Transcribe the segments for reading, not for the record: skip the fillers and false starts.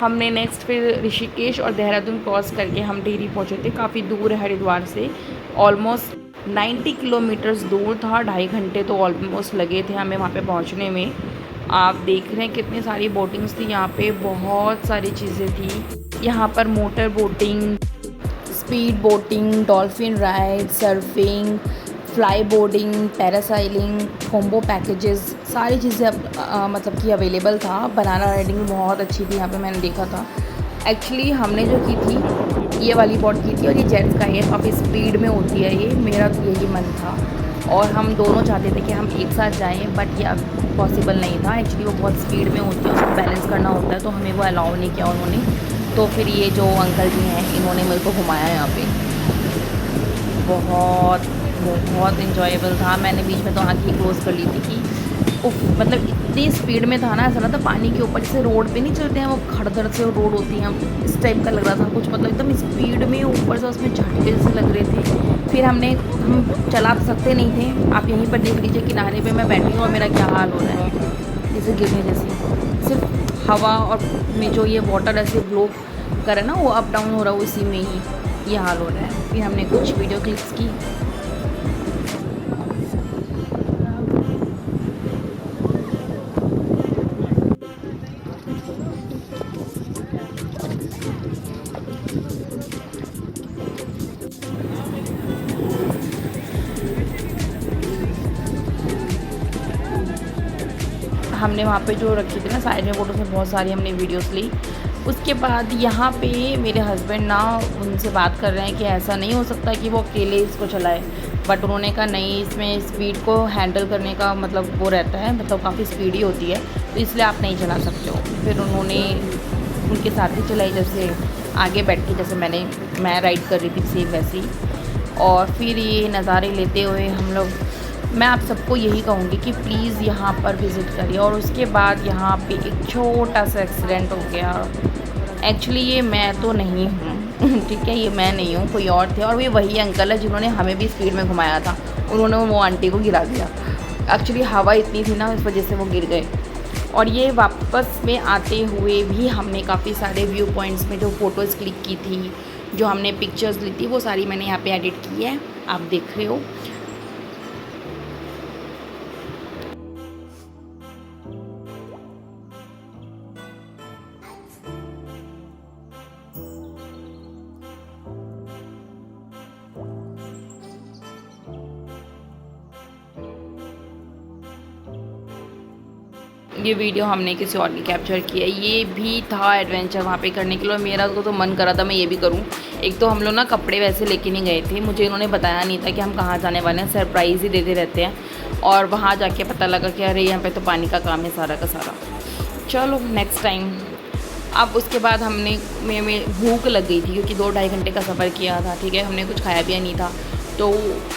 हमने नेक्स्ट फिर ऋषिकेश और देहरादून क्रॉस करके हम टिहरी पहुँचे थे। काफ़ी दूर है हरिद्वार से, ऑलमोस्ट 90 किलोमीटर्स दूर था। 2.5 घंटे तो ऑलमोस्ट लगे थे हमें वहाँ पे पहुँचने में। आप देख रहे हैं कितनी सारी बोटिंग्स थी यहाँ पे, बहुत सारी चीज़ें थी यहाँ पर। Motor boating, speed boating, dolphin ride, surfing, fly boarding, पैरासाइलिंग, combo packages, सारी चीज़ें अब मतलब कि अवेलेबल था। बनाना राइडिंग भी बहुत अच्छी थी यहाँ पे, मैंने देखा था। एक्चुअली हमने जो की थी ये वाली बोट की थी, और ये जेट स्काई है, काफ़ी स्पीड में होती है ये। मेरा तो यही मन था और हम दोनों चाहते थे कि हम एक साथ जाएँ, बट ये पॉसिबल नहीं था। एक्चुअली वो बहुत स्पीड में होती है, उसको बैलेंस करना होता है, तो हमें वो अलाउ नहीं किया उन्होंने। तो फिर ये जो अंकल जी हैं इन्होंने मेरे को घुमाया यहाँ पे। बहुत इन्जॉयबल था। मैंने बीच में तो आँखें क्लोज़ कर ली थी कि उफ, मतलब इतनी स्पीड में था ना, ऐसा ना था पानी के ऊपर जैसे रोड पे नहीं चलते हैं वो खड़धड़ से रोड होती हैं, इस टाइप का लग रहा था कुछ। मतलब एकदम स्पीड में ऊपर से उसमें झटके से लग रहे थे। फिर हम चला तो सकते नहीं थे। आप यहीं पर देख लीजिए, किनारे पे मैं बैठी हूँ और मेरा क्या हाल हो रहा है, जैसे गिरने जैसे। सिर्फ हवा और में जो ये वाटर ऐसे ब्लो कर है ना, वो अप डाउन हो रहा है, उसी में ही ये हाल हो रहा है। फिर हमने कुछ वीडियो क्लिप्स की। हमने वहाँ पे जो रखी थी ना साइड में फोटोज में, बहुत सारी हमने वीडियोस ली। उसके बाद यहाँ पे मेरे हस्बैंड ना उनसे बात कर रहे हैं कि ऐसा नहीं हो सकता कि वो अकेले इसको चलाए, बट उन्होंने कहा नहीं, इसमें स्पीड को हैंडल करने का मतलब वो रहता है, मतलब काफ़ी स्पीडी होती है, तो इसलिए आप नहीं चला सकते हो। फिर उन्होंने उनके साथ ही चलाई, जैसे आगे बैठ के जैसे मैं राइड कर रही थी सेम वैसे ही। और फिर ये नज़ारे लेते हुए हम लोग, मैं आप सबको यही कहूँगी कि प्लीज़ यहाँ पर विज़िट करिए। और उसके बाद यहाँ पे एक छोटा सा एक्सीडेंट हो गया। एक्चुअली ये मैं तो नहीं हूँ ठीक है, ये मैं नहीं हूँ, कोई और थे। और ये वही अंकल है जिन्होंने हमें भी स्पीड में घुमाया था, उन्होंने वो आंटी को गिरा दिया। एक्चुअली हवा इतनी थी ना, इस वजह से वो गिर गए। और ये वापस में आते हुए भी हमने काफ़ी सारे व्यू पॉइंट्स में जो फ़ोटोज़ क्लिक की थी, जो हमने पिक्चर्स ली थी, वो सारी मैंने यहाँ पे एडिट की है, आप देख रहे हो। ये वीडियो हमने किसी और की कैप्चर की है। ये भी था एडवेंचर वहाँ पे करने के लिए, मेरा तो मन करा था मैं ये भी करूँ। एक तो हम लोग ना कपड़े वैसे लेके नहीं गए थे, मुझे इन्होंने बताया नहीं था कि हम कहाँ जाने वाले हैं, सरप्राइज़ ही देते रहते हैं। और वहाँ जाके पता लगा कि अरे यहाँ पे तो पानी का काम है सारा का सारा। चलो नेक्स्ट टाइम। अब उसके बाद मैं भूख लग गई थी क्योंकि 2-2.5 घंटे का सफ़र किया था, ठीक है, हमने कुछ खाया पिया नहीं था। तो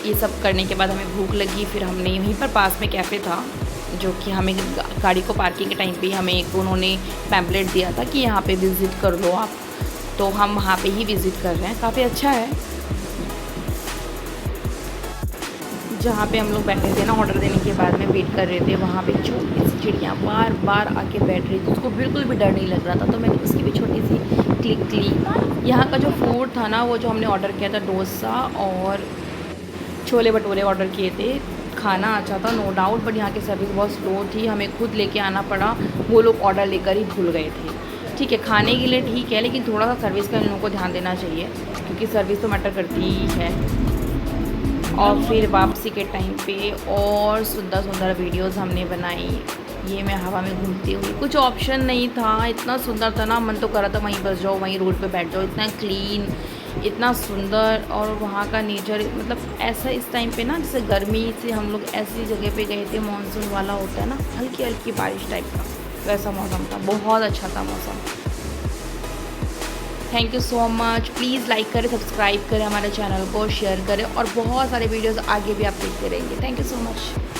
ये सब करने के बाद हमें भूख लगी। फिर हमने यहीं पर पास में कैफ़े था, जो कि हमें गाड़ी को पार्किंग के टाइम पे ही हमें एक उन्होंने पैम्पलेट दिया था कि यहाँ पे विज़िट कर लो आप। तो हम वहाँ पे ही विज़िट कर रहे हैं, काफ़ी अच्छा है। जहाँ पे हम लोग बैठे थे ना ऑर्डर देने के बाद में वेट कर रहे थे, वहाँ पे छोटी सी चिड़िया बार बार आके बैठ रही थी, उसको बिल्कुल भी डर नहीं लग रहा था। तो मैंने उसकी भी छोटी सी क्लिक ली। यहाँ का जो फूड था ना, वो जो हमने ऑर्डर किया था डोसा और छोले भटूरे ऑर्डर किए थे। खाना अच्छा था नो डाउट, बट यहाँ की सर्विस बहुत स्लो थी, हमें खुद लेके आना पड़ा, वो लोग ऑर्डर लेकर ही भूल गए थे। ठीक है, खाने के लिए ठीक है, लेकिन थोड़ा सा सर्विस का इन लोगों को ध्यान देना चाहिए, क्योंकि सर्विस तो मैटर करती ही है। और फिर वापसी के टाइम पे और सुंदर सुंदर वीडियोस हमने बनाई। ये मैं हवा में घूमती हुई, कुछ ऑप्शन नहीं था, इतना सुंदर था ना, मन तो कर रहा था वहीं बस जाओ, वहीं रोड पे बैठ जाओ। इतना क्लीन, इतना सुंदर, और वहाँ का नेचर मतलब ऐसा इस टाइम पे ना, जैसे गर्मी से हम लोग ऐसी जगह पे गए थे, मानसून वाला होता है ना, हल्की हल्की बारिश टाइप का, वैसा मौसम था। बहुत अच्छा था मौसम। Thank you so much. Please like करें, सब्सक्राइब करें हमारे चैनल को, शेयर करें, और बहुत सारे वीडियोस आगे भी आप देखते रहेंगे। Thank you so much.